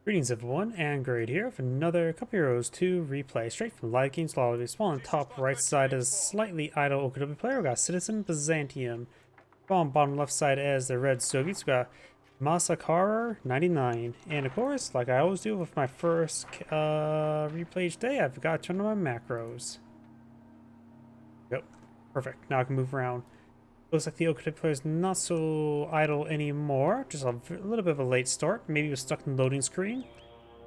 Greetings everyone, and Grade here with another Couple Heroes 2 replay straight from Live Games Lobby. Spawn on the top right side is slightly idle OKW player. We got Citizen.Byzantine. On bottom left side as the red Soviets, we got massaker99. And of course, like I always do with my first replay each day, I forgot to turn on my macros. Yep, perfect. Now I can move around. Looks like the OKW player is not so idle anymore. Just a little bit of a late start. Maybe he was stuck in the loading screen.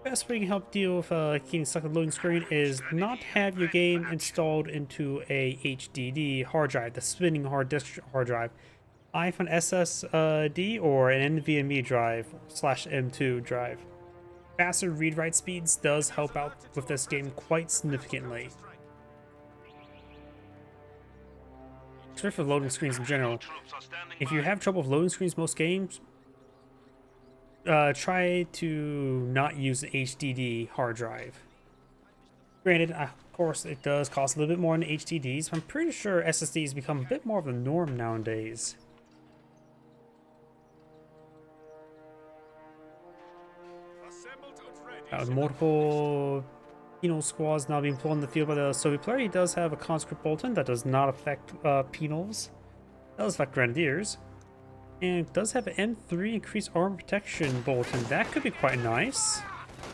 Best way you can help deal with getting stuck in the loading screen is not have your game installed into a HDD hard drive, the spinning hard disk hard drive. iPhone SSD or an NVMe drive / M2 drive. Faster read-write speeds does help out with this game quite significantly. Sorry for loading screens in general. If you have trouble with loading screens most games, try to not use an HDD hard drive. Granted, of course, it does cost a little bit more than HDDs, but I'm pretty sure SSDs become a bit more of the norm nowadays. Multiple penal squads now being pulled in the field by the Soviet player. He does have a conscript bulletin that does not affect penals. That does affect grenadiers. And it does have an M3 increased armor protection bulletin. That could be quite nice.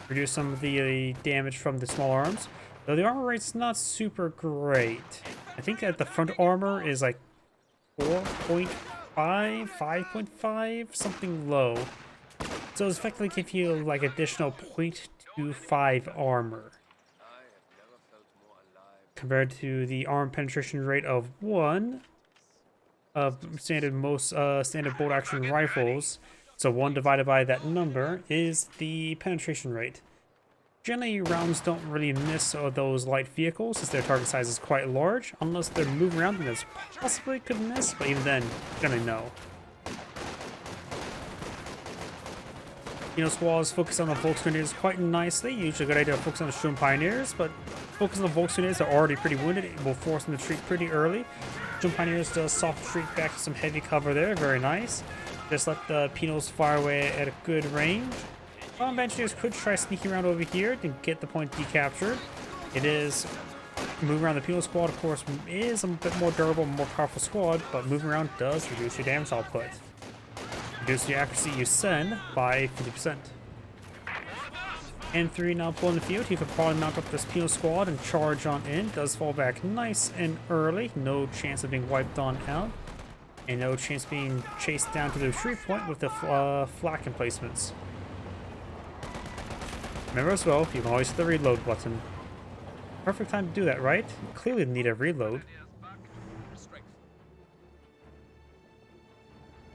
Reduce some of the damage from the small arms. Though the armor rate's not super great. I think that the front armor is like 4.5, 5.5, something low. So it's effectively give you like additional 0.25 armor. Compared to the arm penetration rate of 1 of standard bolt action rifles. So 1 divided by that number is the penetration rate. Generally, rounds don't really miss those light vehicles since their target size is quite large. Unless they're moving around, then this possibly could miss, but even then, generally no. Squads focus on the Volksgrenadiers quite nicely. Usually a good idea to focus on the Sturm Pioneers, but focus on the Volksgrenadiers are already pretty wounded. It will force them to retreat pretty early. Sturm Pioneers does soft retreat back to some heavy cover there. Very nice. Just let the Penals fire away at a good range. Combat Engineers could try sneaking around over here to get the point decaptured. It is moving around the Penal squad, of course, is a bit more durable, more powerful squad, but moving around does reduce your damage output. Reduce the accuracy you send by 50%. N3 now pulling the field. He could probably mount up this penal squad and charge on in. Does fall back nice and early. No chance of being wiped on out. And no chance of being chased down to the retreat point with the flak emplacements. Remember as well, you can always hit the reload button. Perfect time to do that, right? You clearly need a reload.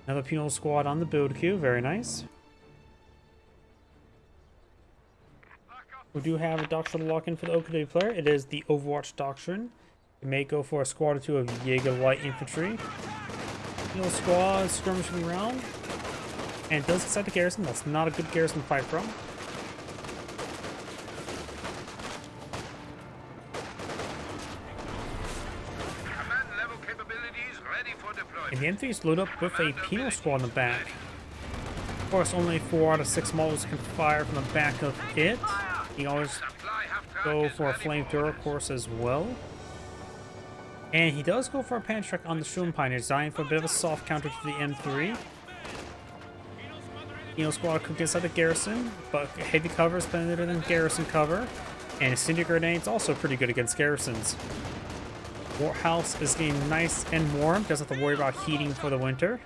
Another penal squad on the build queue, very nice. We do have a doctrine to lock in for the OKW player. It is the Overwatch Doctrine. You may go for a squad or two of Jaeger Light Infantry. Penal squad skirmishing around. And it does excite the garrison. That's not a good garrison to fight from. And the M3 is loaded up with a penal squad in the back. Of course, only 4 out of 6 models can fire from the back of it. You can always go for a flamethrower, of course, as well. And he does go for a pan track on the Sturm Pioneer, designed for a bit of a soft counter to the M3. Penal squad could get inside the garrison, but heavy cover is better than garrison cover. And incendiary grenades also pretty good against garrisons. House is getting nice and warm. Doesn't have to worry about heating for the winter.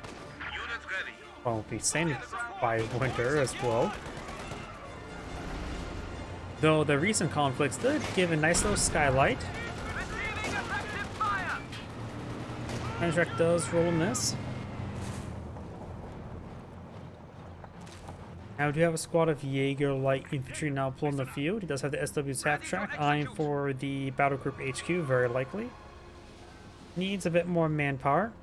Won't be same by winter as well. Though the recent conflicts did give a nice little skylight. Contract does roll a miss. Now we do have a squad of Jaeger Light Infantry now pulling the field. He does have the SW's half track, eyeing for the battle group HQ, very likely. Needs a bit more manpower.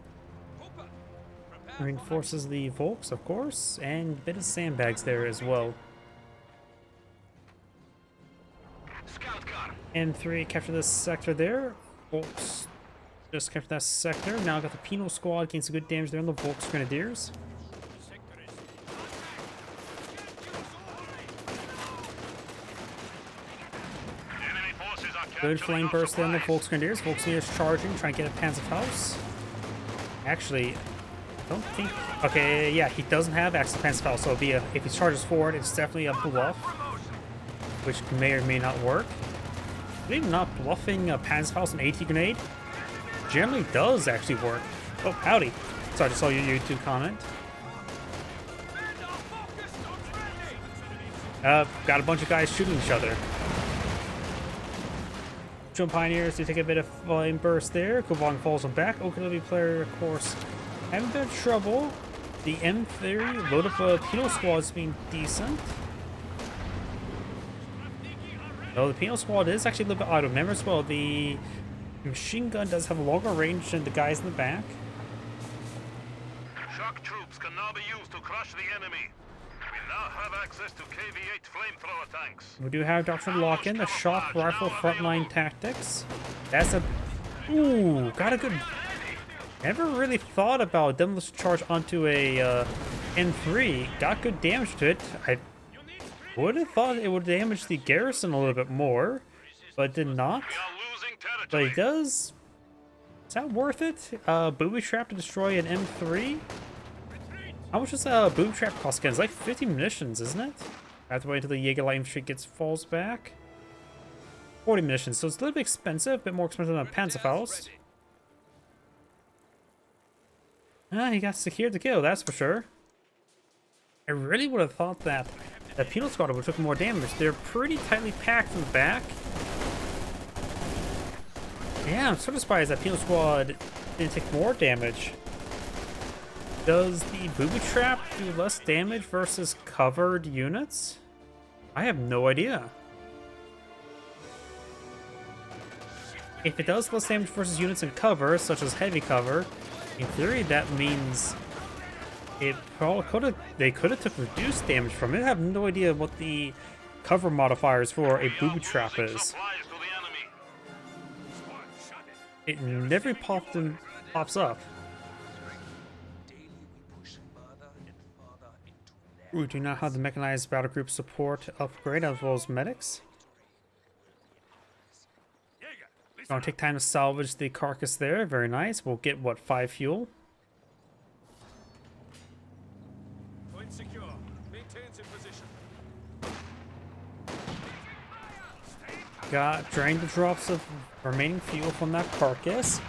Reinforces the Volks, of course, and a bit of sandbags there as well. N3 capture this sector there. Volks just captured that sector. Now got the penal squad getting some good damage there on the Volks Grenadiers. Good flame burst there on the Volksgrenadiers. Volksgrenadiers charging, trying to get a Panzerfaust. Actually, I don't think... Okay, yeah, he doesn't have access to Panzerfaust, so it'll be if he charges forward, it's definitely a bluff, which may or may not work. Maybe not bluffing a Panzerfaust and AT grenade generally does actually work. Oh, howdy. Sorry, I just saw your YouTube comment. Got a bunch of guys shooting each other. Jump Pioneers, they take a bit of flame burst there. Kubong falls them back. OKW player, of course, having a bit of trouble. The M3 load of penal squad's been decent. Oh, the penal squad is actually a little bit out of memory as well. The machine gun does have a longer range than the guys in the back. Shock troops can now be used to crush the enemy. We now have access to KV-8 flamethrower tanks. We do have Doctrine Lock-in, the shock rifle frontline tactics. That's a... Ooh, got a good... Never really thought about demolition charge onto a N3. Got good damage to it. I would have thought it would damage the garrison a little bit more, but did not. But it does... Is that worth it? Booby trap to destroy an M3? How much does a booby trap cost again? It's like 50 munitions, isn't it? I have to wait until the Jaeger light infantry falls back. 40 munitions, so it's a little bit expensive, a bit more expensive than a Panzerfaust. He got secured to kill, that's for sure. I really would have thought that the penal squad would have took more damage. They're pretty tightly packed in the back. Yeah, I'm sort of surprised that penal squad didn't take more damage. Does the booby trap do less damage versus covered units? I have no idea. If it does less damage versus units in cover, such as heavy cover, in theory that means it probably they could have took reduced damage from it. I have no idea what the cover modifiers for a booby trap is. It never pops up. We do not have the mechanized battle group support upgrade as well as medics. Gonna take time to salvage the carcass there. Very nice. We'll get what, 5 fuel. Point secure. Maintains in position. Got drained the drops of remaining fuel from that carcass.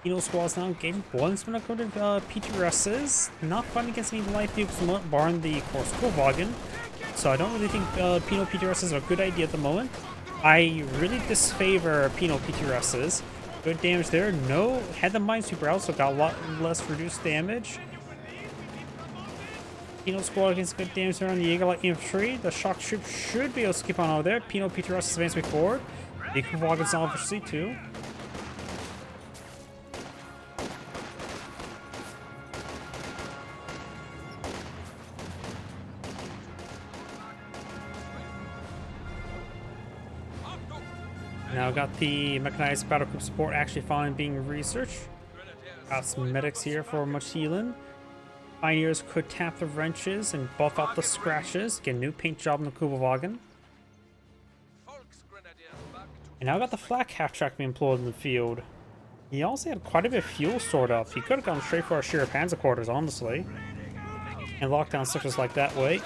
Penal squad's now getting one's gonna go to PTRSs. Not fighting against any light vehicles, barring the course Kovagen. So I don't really think penal PTRSs are a good idea at the moment. I really disfavor penal PTRSs. Good damage there. No, had the minesweeper out, so got a lot less reduced damage. Penal squad against good damage there on the Jaeger light infantry. The shock troop should be able to keep on over there. Penal PTRSs advance way forward. The Kovagen's obviously too. Now got the mechanized battle group support actually finally being researched. Got some medics here for much healing. Pioneers could tap the wrenches and buff out the scratches. Get a new paint job on the Kubelwagen. And now got the flak half-track being employed in the field. He also had quite a bit of fuel stored up. He could have gone straight for our sheer panzer quarters, honestly. And locked down sectors like that way.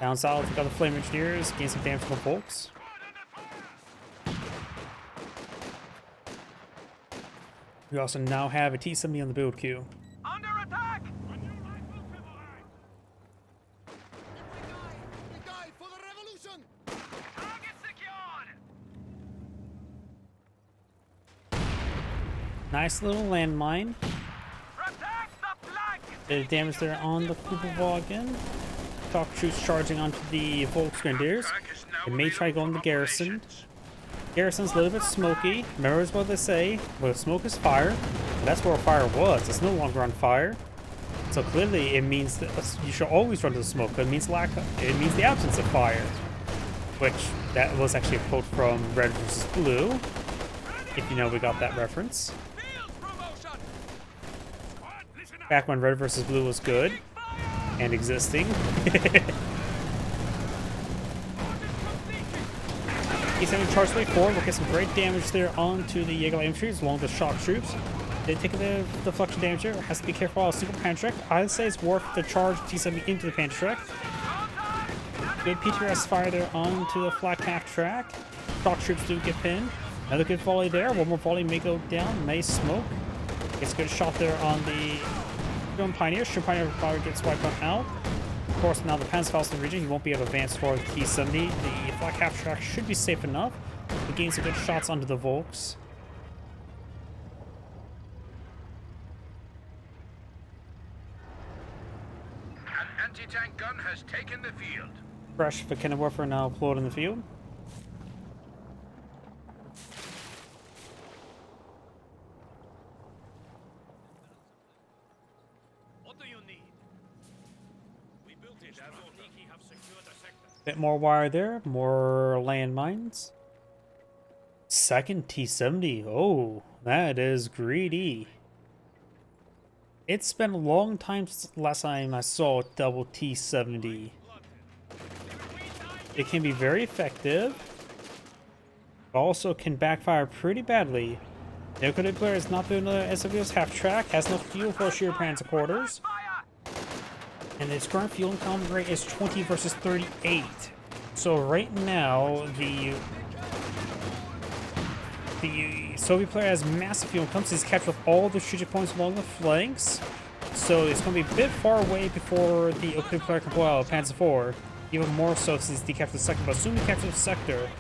Down south, we got the Flame Engineers, gain some damage from the Volks. We also now have a T-70 on the build queue. Under attack! For the revolution! Target secured! Nice little landmine. Protect the flank! Bit of damage there on the Kubelwagen. Shock troops charging onto the Volksgrenadiers. They may try going to garrison. Garrison's a little bit smoky. Remember what they say, where smoke is fire. And that's where fire was. It's no longer on fire. So clearly it means that you should always run to the smoke. It means it means the absence of fire. Which, that was actually a quote from Red vs. Blue. If you know we got that reference. Back when Red vs. Blue was good. And existing. T-70 charge way forward. We'll get some great damage there onto the Jaeger infantry along with the shock troops. They take the deflection damage here. Has to be careful of a single pantry track. I'd say it's worth to charge T-70 into the pantry track. Good PTRS fire there onto the flak half track. Shock troops do get pinned. Another good volley there. One more volley may go down. May smoke. Gets a good shot there on the Stone Pioneer. Stone Pioneer probably gets wiped out. Of course, now the Panzerfaust in the region, he won't be able to advance toward the T-70. The flak half track should be safe enough. He gains some good shots onto the Volks. An anti-tank gun has taken the field. Fresh for cannon warfare now deployed in the field. What do you need? We built it as Oniki have secured the sector. Bit more wire there, more landmines. Second T-70. Oh, that is greedy. It's been a long time since the last time I saw a double T-70. It can be very effective, but also can backfire pretty badly. The OKW player is not doing the SWS half track, has no fuel for sheer panzer quarters, and its current fuel economy rate is 20 versus 38. So right now, the Soviet player has massive fuel incomes. He's captured all the strategic points along the flanks, so it's going to be a bit far away before the OKW player can pull out Panzer IV. Even more so since he captured the sector. But assuming he captured the sector,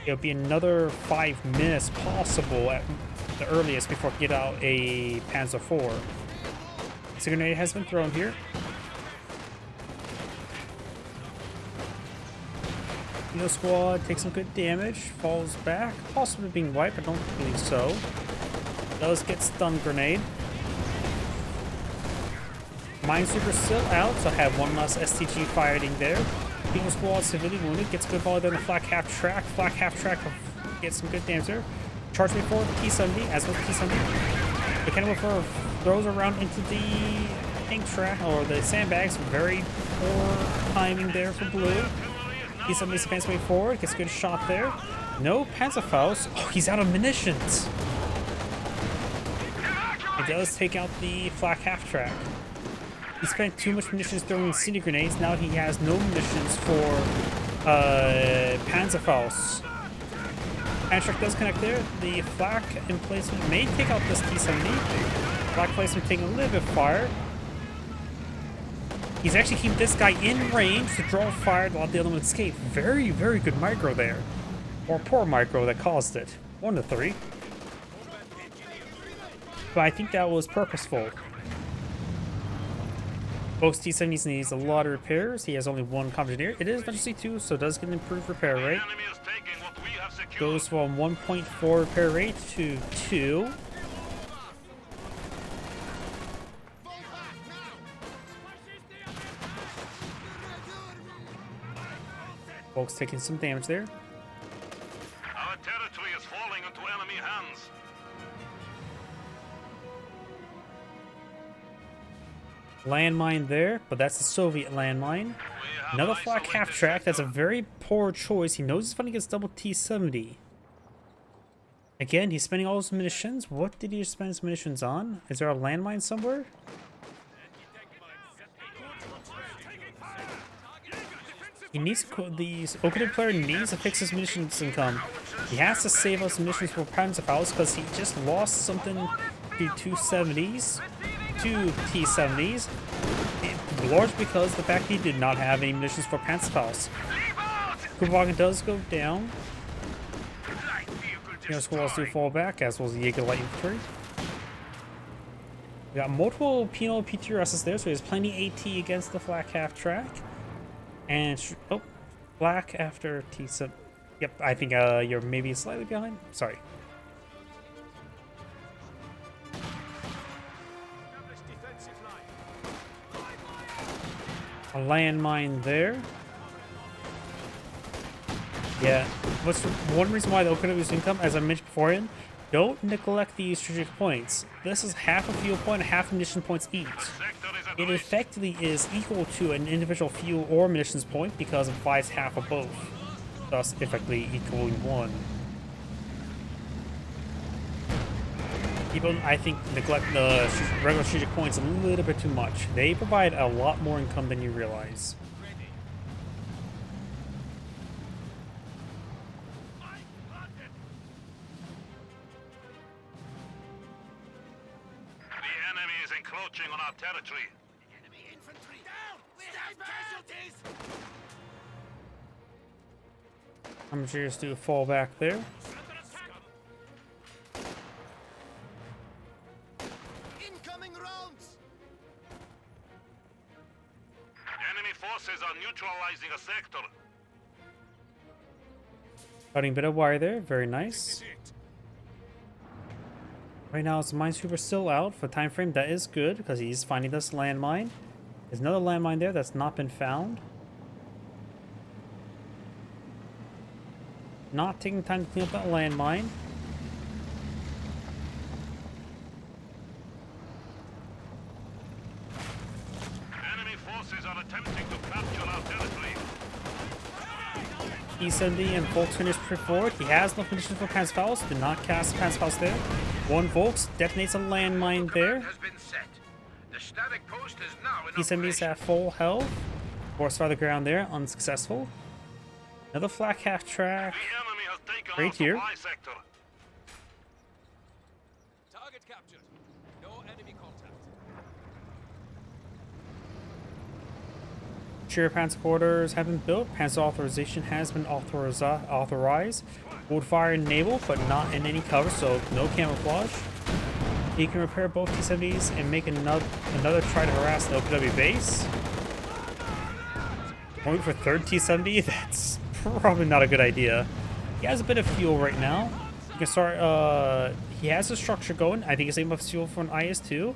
it'll be another 5 minutes possible at the earliest before we get out a Panzer IV. So a grenade has been thrown here. Kilo squad takes some good damage, falls back, possibly being wiped, I don't believe so. Does get stun grenade. Minesweeper still out, so I have one less STG fighting there. Kilo squad severely wounded, gets a good volley there in the flak half track. Flak half track gets some good damage there. Charge me forward, T-70, as with T-70. The cannon warfare throws around into the tank track, or the sandbags. Very poor timing there for blue. T-70's advance way forward, gets a good shot there. No Panzerfaust. Oh, he's out of munitions. He does take out the flak half track. He spent too much munitions throwing city grenades. Now he has no munitions for Panzerfaust. Panzerfaust does connect there. The flak emplacement may take out this T-70. Flak placement taking a little bit of fire. He's actually keeping this guy in range to draw fire while the other one escape. Very, very good micro there. Or poor micro that caused it. 1 to 3. But I think that was purposeful. Both T-70s needs a lot of repairs. He has only one engineer. It is eventually 2, so it does get an improved repair rate. Goes from 1.4 repair rate to 2. Folks taking some damage there. Our territory is falling into enemy hands. Landmine there, but that's the Soviet landmine. Another flak half track. That's a very poor choice. He knows he's fighting against double T-70. Again, he's spending all his munitions. What did he spend his munitions on? Is there a landmine somewhere? He needs these OKW player needs to fix his munitions income. He has to save us munitions for Panzerfaust because he just lost something to 270s, 2 T-70s. Large because the fact he did not have any munitions for Panzerfaust. Kubagen does go down. Squads do fall back, as well as the Jaeger Light Infantry. We got multiple penal PTRSs there, so he has plenty AT against the flak half track. And oh, black after T-7. Yep, I think you're maybe slightly behind. Sorry. A landmine there. Yeah, what's one reason why the OKW is income, as I mentioned beforehand, don't neglect these strategic points. This is half a fuel point and half munition points each. It effectively is equal to an individual fuel or munitions point because it buys half of both. thus effectively equaling 1. People, I think, neglect the regular strategic points a little bit too much. They provide a lot more income than you realize. The enemy is encroaching on our territory. Enemy infantry! Down! We have casualties! I'm sure just do a fall back there. Incoming rounds! Enemy forces are neutralizing a sector. Cutting a bit of wire there, very nice. Right now, it's Minesweeper still out for time frame. That is good because he's finding this landmine. There's another landmine there that's not been found. Not taking time to clean up that landmine. Enemy forces are attempting to capture our territory. E70 and Volks finished forward. He has no conditions for Panzerfaust. Did not cast Panzerfaust there. One Volks detonates a landmine there. Has been set. The static post is now in E70's at full health. Force fire the ground there, unsuccessful. Another flak half track. The enemy has taken Right our here. supply sector. Target captured. No enemy contact. Cheer Panzer quarters have been built. Panzer authorization has been authorized. Wood fire enabled, but not in any cover, so no camouflage. He can repair both T-70s and make another try to harass the OKW base. Going for third T-70, that's probably not a good idea. He has a bit of fuel right now. You can start, he has a structure going. I think he's able to fuel for an IS-2.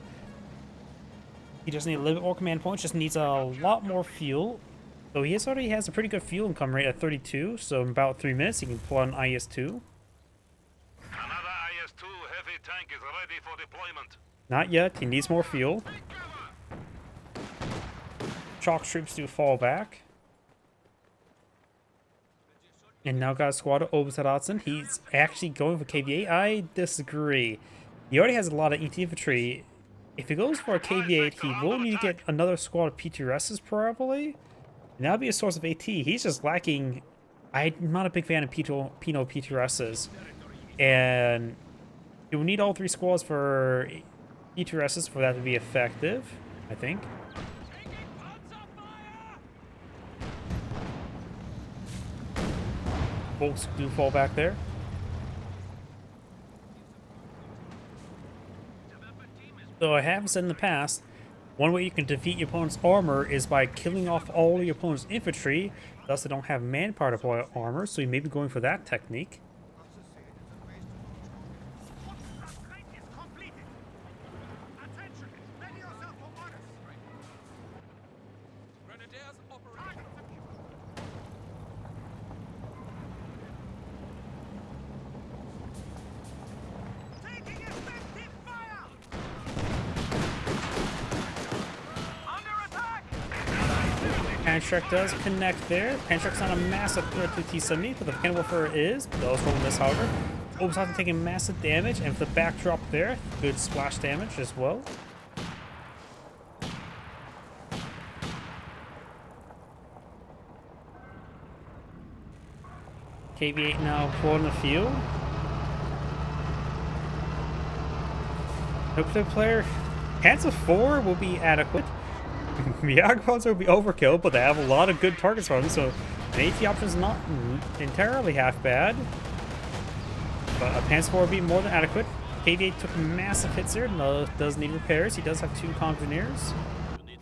He just needs a little bit more command points, just needs a lot more fuel. So he already has a pretty good fuel income rate at 32, so in about 3 minutes he can pull out an IS-2. Another IS-2 heavy tank is ready for deployment. Not yet, he needs more fuel. Chalk troops do fall back. And now got a squad of Oberstadtsen. He's actually going for KV-8. I disagree. He already has a lot of ET infantry. If he goes for a KV-8, he will need to get another squad of P2Ss probably. And that'll be a source of AT. He's just lacking. I'm not a big fan of Pino P2Ss. And you will need all 3 squads for P2Ss for that to be effective, I think. Folks do fall back there. So I have said in the past, one way you can defeat your opponent's armor is by killing off all your opponent's infantry. Thus, they don't have manpower to deploy armor, so you may be going for that technique. Grenadiers operating. Taking effective fire! Pantrack does connect there. Pantrack's not a massive threat to T-70, but the Cannibal is. Those rolling this, however. Oberstdorf taking massive damage, and for the backdrop there, good splash damage as well. KV-8 now full in the field. Nuclear player, Panzer 4 will be adequate. Jagdpanzer will be overkill, but they have a lot of good targets for them, so an AT option is not entirely half bad. But a Panzer 4 will be more than adequate. KV-8 took massive hits there, does need repairs. He does have 2 engineers.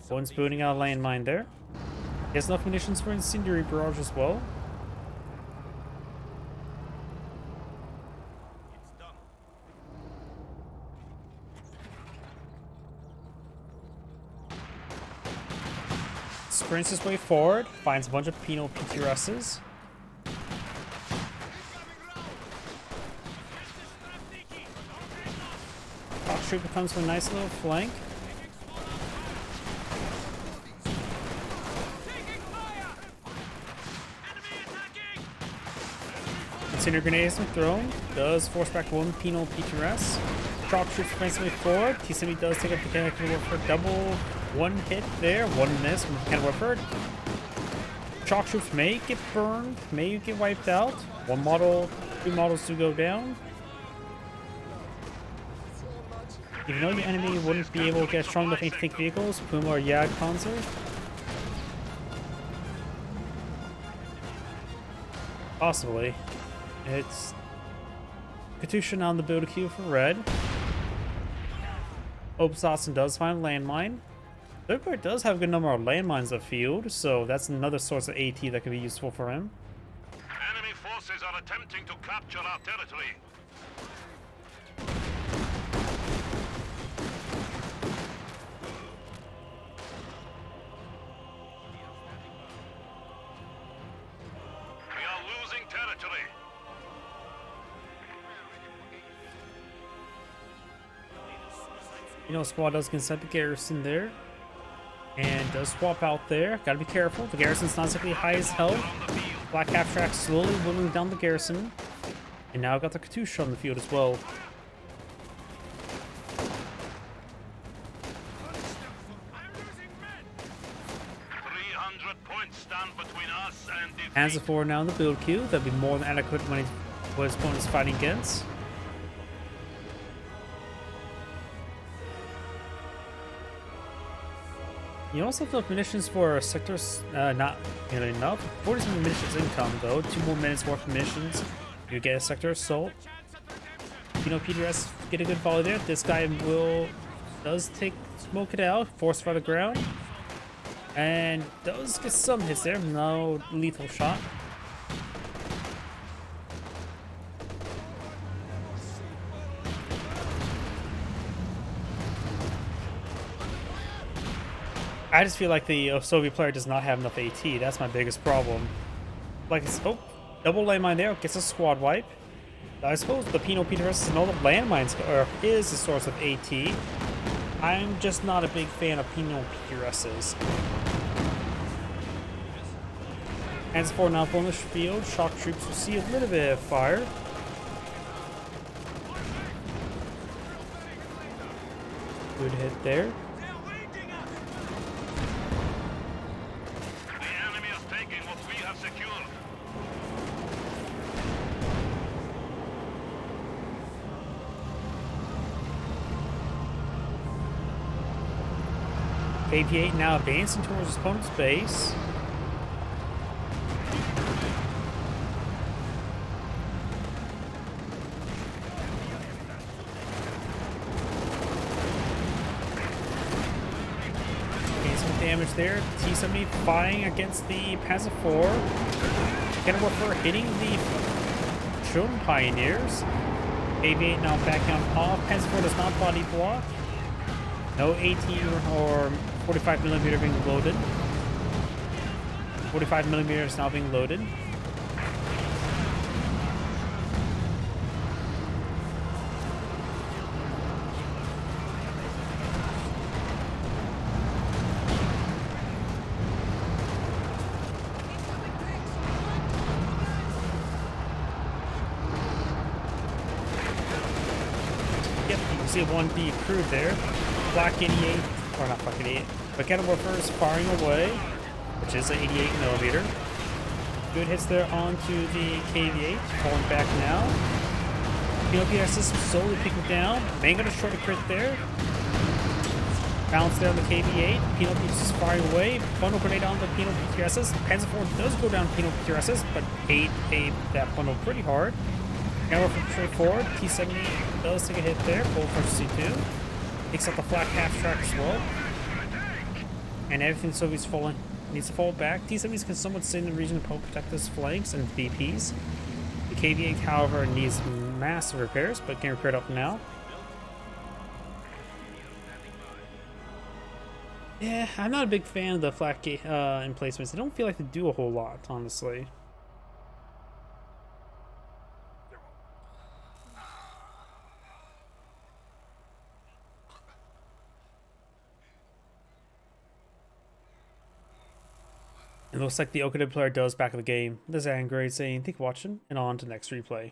One's booting out a landmine there. He has enough munitions for incendiary barrage as well. Sprints his way forward, finds a bunch of penal PTRSs. Hawk Trooper comes from a nice little flank. Incendiary grenades are thrown. Does force back one penal PTRS. Shock troops defensively forward. T-70 does take up the Cannon Warfare. Double one hit there. One miss from Cannon Warfare. Shock troops may get burned. May get wiped out. One model, two models to go down. Even though the enemy wouldn't be able to get strong enough anti-tank vehicles, Puma or Yag Panzer. Possibly. It's Katusha on the build queue for red. Obsasson does find a landmine. Third player does have a good number of landmines afield, so that's another source of AT that can be useful for him. Enemy forces are attempting to capture our territory. We are losing territory. You know, squad does consent the garrison there. And does swap out there. Gotta be careful. The garrison's not exactly high as hell. Black half track slowly whittling down the garrison. And now got the Katusha on the field as well. Panzer IV now in the build queue. That'd be more than adequate when his opponent's fighting against. You also have enough munitions for sectors, not nearly enough. 47 munitions income though, 2 more minutes worth of munitions. You get a sector assault. You know, PDS get a good volley there. This guy does smoke it out, force fire the ground. And does get some hits there, no lethal shot. I just feel like the Soviet player does not have enough AT. That's my biggest problem. Like, double landmine there gets a squad wipe. I suppose the Pinot PTRS and all the landmines is a source of AT. I'm just not a big fan of Pinot PTRSs. Hands forward now on the field. Shock troops will see a little bit of fire. Good hit there. KV-8 now advancing towards his opponent's base. Getting some damage there. T-70 fighting against the Panzer IV. Cannon Warfare hitting the Shun Pioneers. KV-8 now backing off. Panzer IV does not body block. No AT or 45mm being loaded. 45mm is now being loaded. Yep, you can see one being crewed there. Black 88, or not Black 88, but Cannon Warfare is firing away, which is an 88mm. Good hits there onto the KV-8, falling back now. PLPR system slowly picking down. Mango to short a crit there. Bounce there on the KV-8. PLP is firing away. Bundle grenade on the Penal PTRSs. Panzer IV does go down Penal PTRSs, but ate that bundle pretty hard. Now we're from straight forward. T-70 does take a hit there. Bolt for C2. Takes out the flak half track as well. And everything Soviet's falling needs to fall back. T-70s can somewhat stay in the region to help protect his flanks and VPs. The KV-8, however, needs massive repairs, but can repair it up now. Yeah, I'm not a big fan of the flak emplacements. They don't feel like they do a whole lot, honestly. It looks like the OKW player does back of the game. This is Angry saying, thank you for watching, and on to next replay.